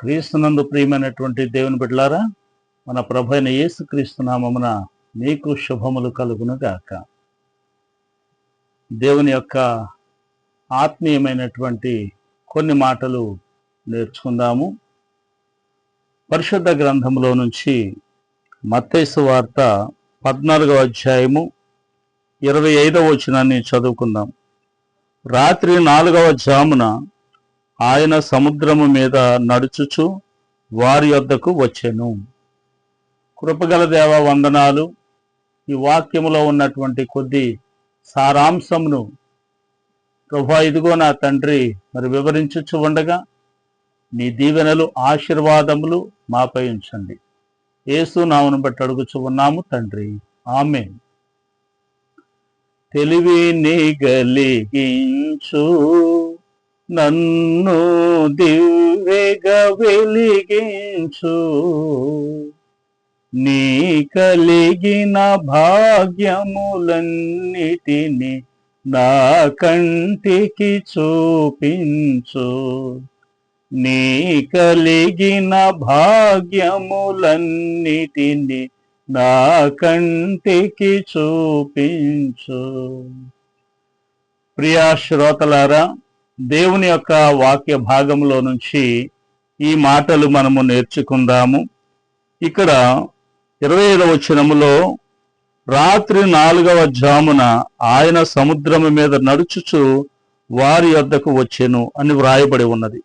క్రీస్తునందు ప్రియమైనటువంటి దేవుని బిడ్డలారా, మన ప్రభు అయిన యేసుక్రీస్తు నామమున మీకు శుభములు కలుగును గాక. దేవుని యొక్క ఆత్మీయమైనటువంటి కొన్ని మాటలు నేర్చుకుందాము. పరిశుద్ధ గ్రంథంలో నుంచి మత్తయి సువార్త 14వ అధ్యాయము 25వ వచనాన్ని చదువుకుందాం. రాత్రి 4వ జామున ఆయన సముద్రము మీద నడుచుచు వారి యొద్దకు వచ్చెను. కృపగల దేవ వందనాలు. ఈ వాక్యములో ఉన్నటువంటి కొద్ది సారాంశమును ప్రభువా ఇదిగో నా తండ్రి మరి వివరించుచు ఉండగా నీ దీవెనలు ఆశీర్వాదములు మాపై ఉంచండి. యేసు నామమును బట్టి అడుగుచు ఉన్నాము తండ్రి, ఆమేన్. తెలివిని గలిగించు నన్ను దివ్యగా వెలిగించు, నీ కలిగిన భాగ్యములన్నిటిని నా కంటికి చూపించు, నీ కలిగిన భాగ్యములన్నిటిని నా కంటికి చూపించు. ప్రియా శ్రోతలారా, దేవుని యొక్క వాక్య భాగంలో నుంచి ఈ మాటలు మనము నేర్చుకుందాము. ఇక్కడ 25వ వచనములో రాత్రి 4వ జామున ఆయన సముద్రము మీద నడుచుచు వారి యొద్దకు వచ్చెను అని వ్రాయబడి ఉన్నది.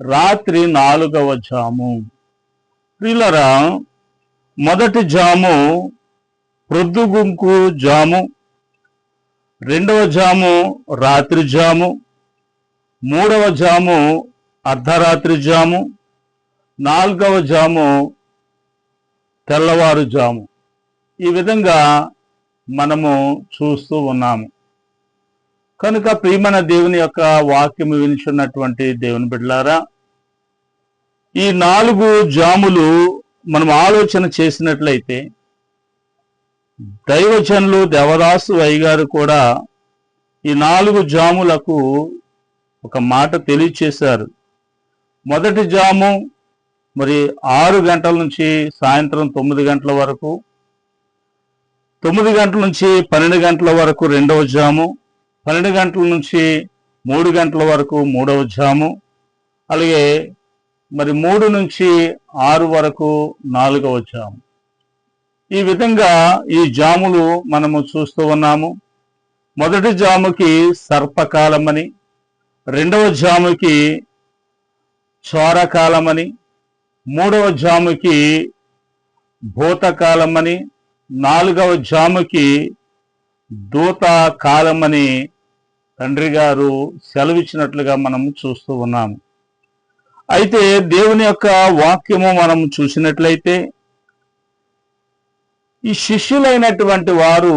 రాత్రి 4వ జాము. ప్రియులారా, మొదటి జాము ప్రొద్దుగుంకు జాము, 2వ జాము రాత్రి జాము, 3వ జాము అర్ధరాత్రి జాము, 4వ జాము తెల్లవారు జాము. ఈ విధంగా మనము చూస్తూ ఉన్నాము. కనుక ప్రియమైన దేవుని యొక్క వాక్యము వినిచున్నటువంటి దేవుని బిడ్డలారా, ఈ 4 జాములు మనం ఆలోచన చేసినట్లయితే దైవజనులు దేవదాసు అయ్యగారు కూడా ఈ 4 జాములకు ఒక మాట తెలియచేశారు. మొదటి జాము మరి 6 గంటల నుంచి సాయంత్రం 9 గంటల వరకు, 9 గంటల నుంచి 12 గంటల వరకు 2వ జాము, 12 గంటల నుంచి 3 గంటల వరకు 3వ జాము, అలాగే మరి 3 నుంచి 6 వరకు 4వ జాము. ఈ విధంగా ఈ జాములు మనము చూస్తూ ఉన్నాము. మొదటి జాముకి సర్పకాలమని, 2వ జాముకి చోరకాలమని, 3వ జాముకి భూతకాలమని, 4వ జాముకి దూత కాలమని తండ్రి గారు సెలవిచ్చినట్లుగా మనము చూస్తూ ఉన్నాము. అయితే దేవుని యొక్క వాక్యము మనం చూసినట్లయితే ఈ శిష్యులైనటువంటి వారు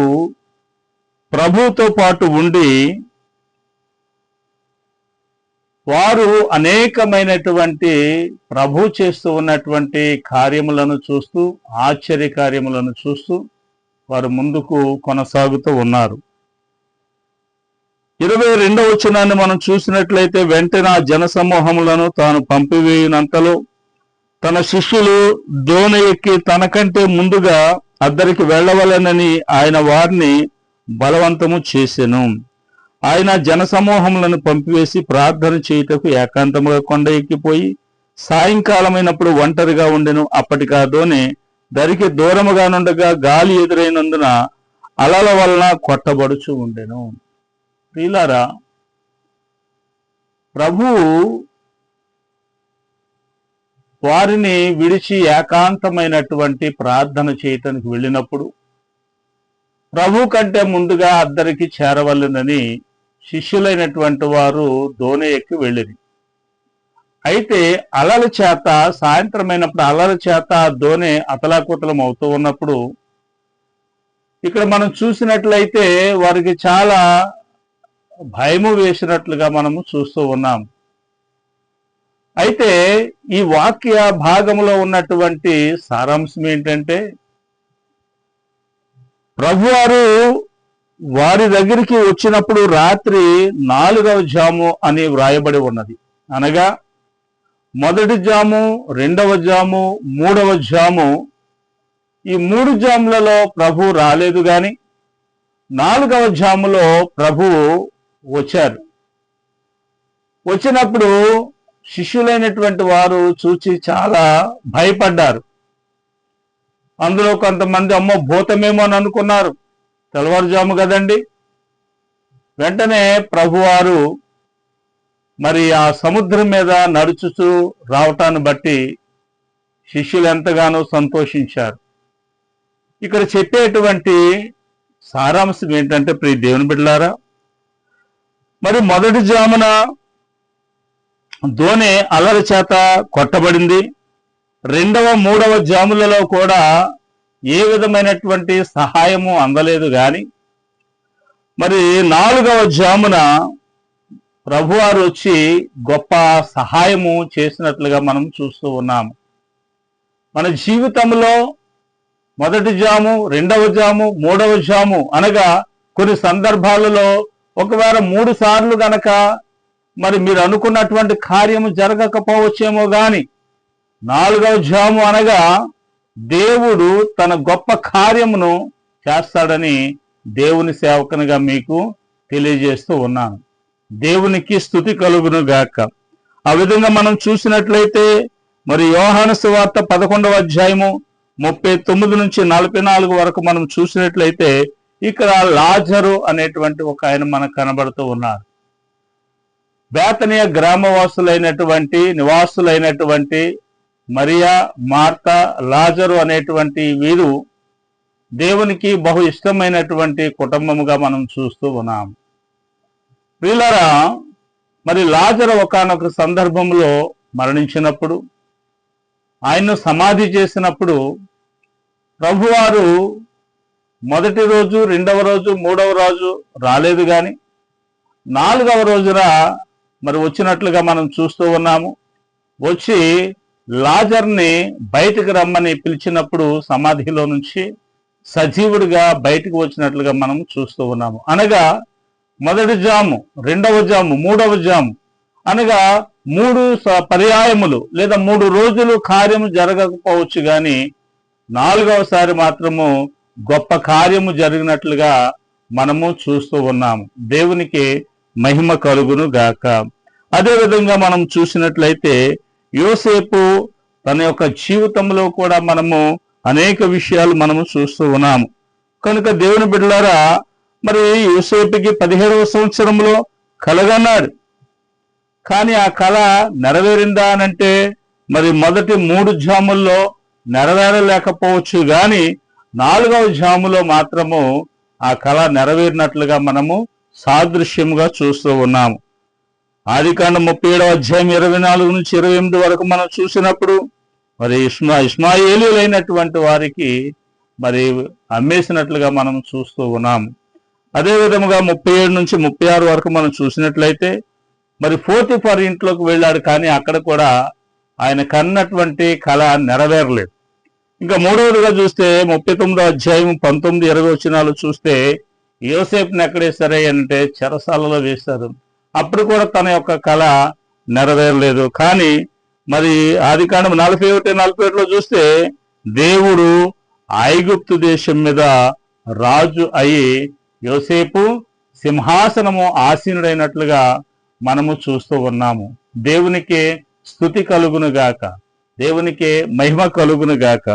ప్రభువుతో పాటు ఉండి వారు అనేకమైనటువంటి ప్రభు చేస్తూ ఉన్నటువంటి కార్యములను చూస్తూ, ఆశ్చర్య కార్యములను చూస్తూ వారు ముందుకు కొనసాగుతూ ఉన్నారు. 22వ వచనాన్ని మనం చూసినట్లయితే, వెంటనే ఆ జనసమూహములను తాను పంపివేయునంతలో తన శిష్యులు దోణి ఎక్కి తనకంటే ముందుగా అద్దరికి వెళ్ళవలెనని ఆయన వారిని బలవంతము చేసెను. ఆయన జనసమూహములను పంపివేసి ప్రార్థన చేయుటకు ఏకాంతముగా కొండ ఎక్కిపోయి సాయంకాలమైనప్పుడు ఒంటరిగా ఉండెను. అప్పటికా దోణి దరికి దూరముగా నుండగా గాలి ఎదురైనందున అలల వలన కొట్టబడుచు ఉండెను. ప్రియులారా, ప్రభువు వారిని విడిచి ఏకాంతమైనటువంటి ప్రార్థన చేయటానికి వెళ్ళినప్పుడు ప్రభు కంటే ముందుగా అద్దరికి చేరవలెనని శిష్యులైనటువంటి వారు దోణి ఎక్కి వెళ్ళిరి. అయితే అలల చేత సాయంత్రమైనప్పుడు అలల చేత దోణి అతలాకుతలం అవుతూ ఉన్నప్పుడు ఇక్కడ మనం చూసినట్లయితే వారికి చాలా భయము వేసినట్లుగా మనము చూస్తూ ఉన్నాం. అయితే ఈ వాక్య భాగంలో ఉన్నటువంటి సారాంశం ఏంటంటే, ప్రభువారు వారి దగ్గరికి వచ్చినప్పుడు రాత్రి 4వ జాము అని వ్రాయబడి ఉన్నది. అనగా మొదటి జాము, రెండవ జాము, మూడవ జాము, ఈ 3 జాములలో ప్రభు రాలేదు గాని 4వ జాములో ప్రభువు వచ్చారు. వచ్చినప్పుడు శిష్యులైనటువంటి వారు చూచి చాలా భయపడ్డారు. అందులో కొంతమంది అమ్మో భూతమేమో అని అనుకున్నారు. తెల్లవారుజాము కదండి. వెంటనే ప్రభువారు మరి ఆ సముద్రం మీద నడుచుతూ రావటాన్ని బట్టి శిష్యులు ఎంతగానో సంతోషించారు. ఇక్కడ చెప్పేటువంటి సారాంశం ఏంటంటే, ప్రియ దేవుని బిడ్డలారా, మరి మొదటి జామున దోణి అలల చేత కొట్టబడింది. రెండవ, మూడవ జాములలో కూడా ఏ విధమైనటువంటి సహాయము అందలేదు గాని మరి 4వ జామున ప్రభువారు వచ్చి గొప్ప సహాయము చేసినట్లుగా మనం చూస్తూ ఉన్నాము. మన జీవితంలో మొదటి జాము, రెండవ జాము, మూడవ జాము అనగా కొన్ని సందర్భాలలో ఒకవేళ 3 సార్లు గనక మరి మీరు అనుకున్నటువంటి కార్యము జరగకపోవచ్చేమో గాని 4వ జాము అనగా దేవుడు తన గొప్ప కార్యమును చేస్తాడని దేవుని సేవకునిగా మీకు తెలియజేస్తూ ఉన్నాను. దేవునికి స్తుతి కలుగును గాక. ఆ విధంగా మనం చూసినట్లయితే మరి యోహాను సువార్త 11వ అధ్యాయము 39 నుంచి 44 వరకు మనం చూసినట్లయితే ఇక్కడ లాజరు అనేటువంటి ఒక ఆయన మనకు కనబడుతూ ఉన్నారు. బేతనియ గ్రామవాసులైనటువంటి నివాసులైనటువంటి మరియా, మార్త, లాజరు అనేటువంటి వీరు దేవునికి బహు ఇష్టమైనటువంటి కుటుంబముగా మనం చూస్తూ ఉన్నాం. వీళ్ళరా మరి లాజరు ఒకానొక సందర్భంలో మరణించినప్పుడు, ఆయన్ను సమాధి చేసినప్పుడు ప్రభువారు మొదటి రోజు, రెండవ రోజు, మూడవ రోజు రాలేదు గాని 4వ రోజున మరి వచ్చినట్లుగా మనం చూస్తూ ఉన్నాము. వచ్చి లాజర్ని బయటకు రమ్మని పిలిచినప్పుడు సమాధిలో నుంచి సజీవుడిగా బయటకు వచ్చినట్లుగా మనం చూస్తూ ఉన్నాము. అనగా మొదటి జాము, రెండవ జాము, మూడవ జాము అనగా 3 పర్యాయములు లేదా 3 రోజులు కార్యము జరగకపోవచ్చు గాని 4వసారి మాత్రము గొప్ప కార్యము జరిగినట్లుగా మనము చూస్తూ ఉన్నాము. దేవునికి మహిమ కలుగును గాక. అదేవిధంగా మనం చూసినట్లయితే యోసేపు తన యొక్క జీవితంలో కూడా మనము అనేక విషయాలు మనము చూస్తూ ఉన్నాము. కనుక దేవుని బిడ్డలారా, మరి యోసేపుకి 17వ సంవత్సరంలో కలగన్నాడు. కానీ ఆ కళ నెరవేరిందా అనంటే మరి మొదటి 3 జాముల్లో నెరవేరలేకపోవచ్చు గాని 4వ జాములో మాత్రము ఆ కళ నెరవేరినట్లుగా మనము సాదృశ్యంగా చూస్తూ ఉన్నాము. ఆదికాండం 37వ అధ్యాయం 24 నుంచి 28 వరకు మనం చూసినప్పుడు మరి ఇష్మాయేలీయులైనటువంటి వారికి మరి అమ్మేసినట్లుగా మనం చూస్తూ ఉన్నాము. అదే విధముగా 37 నుంచి 36 వరకు మనం చూసినట్లయితే మరి పోతిఫర్ ఇంట్లోకి వెళ్ళాడు, కానీ అక్కడ కూడా ఆయన కన్నటువంటి కళ నెరవేరలేదు. ఇంకా మూడవదిగా చూస్తే 39వ అధ్యాయం 19-20 వచనాలు చూస్తే యోసేపుని ఎక్కడేసారే అంటే చెరసాలలో వేశారు. అప్పుడు కూడా తన యొక్క కళ నెరవేరలేదు. కానీ మరి ఆదికాండం 41-47లో చూస్తే దేవుడు ఐగుప్తు దేశం మీద రాజు అయి యోసేపు సింహాసనము ఆసీనుడైనట్లుగా మనము చూస్తూ ఉన్నాము. దేవునికి స్తుతి కలుగును గాక, దేవునికి మహిమ కలుగును గాక.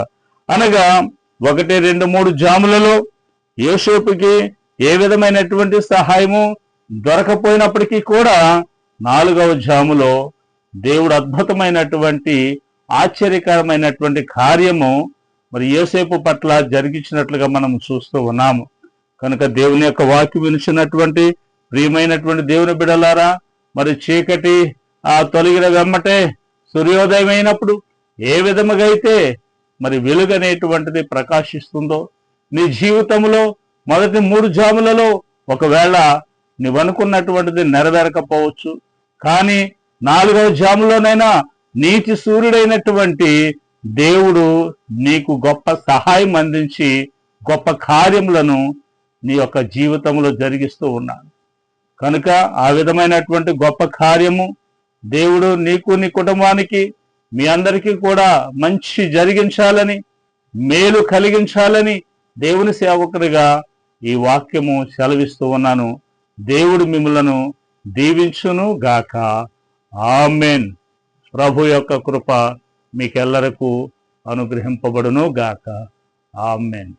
అనగా 1, 2, 3 జాములలో యోసేపుకి ఏ విధమైనటువంటి సహాయము దొరకపోయినప్పటికీ కూడా 4వ జాములో దేవుడు అద్భుతమైనటువంటి ఆశ్చర్యకరమైనటువంటి కార్యము మరి యోసేపు పట్ల జరిగించినట్లుగా మనం చూస్తూ ఉన్నాము. కనుక దేవుని యొక్క వాక్యం వినిచినటువంటి ప్రియమైనటువంటి దేవుని బిడలారా, మరి చీకటి తొలగిన వెమ్మటే సూర్యోదయం అయినప్పుడు ఏ విధముగా అయితే మరి వెలుగు అనేటువంటిది ప్రకాశిస్తుందో నీ జీవితంలో మొదటి 3 జాములలో ఒకవేళ నువ్వనుకున్నటువంటిది నెరవేరకపోవచ్చు, కానీ 4వ జాములోనైనా నీతి సూర్యుడైనటువంటి దేవుడు నీకు గొప్ప సహాయం అందించి గొప్ప కార్యములను నీ యొక్క జీవితంలో జరిగిస్తూ ఉన్నాడు. కనుక ఆ విధమైనటువంటి గొప్ప కార్యము దేవుడు నీకు నీ కుటుంబానికి మీ అందరికీ కూడా మంచి జరిగించాలని, మేలు కలిగించాలని దేవుని సేవకుడిగా ఈ వాక్యము సెలవిస్తూ ఉన్నాను. దేవుడు మిమ్మలను దీవించును గాక. ఆమేన్. ప్రభు యొక్క కృప మీకెల్లరకు అనుగ్రహింపబడును గాక. ఆమేన్.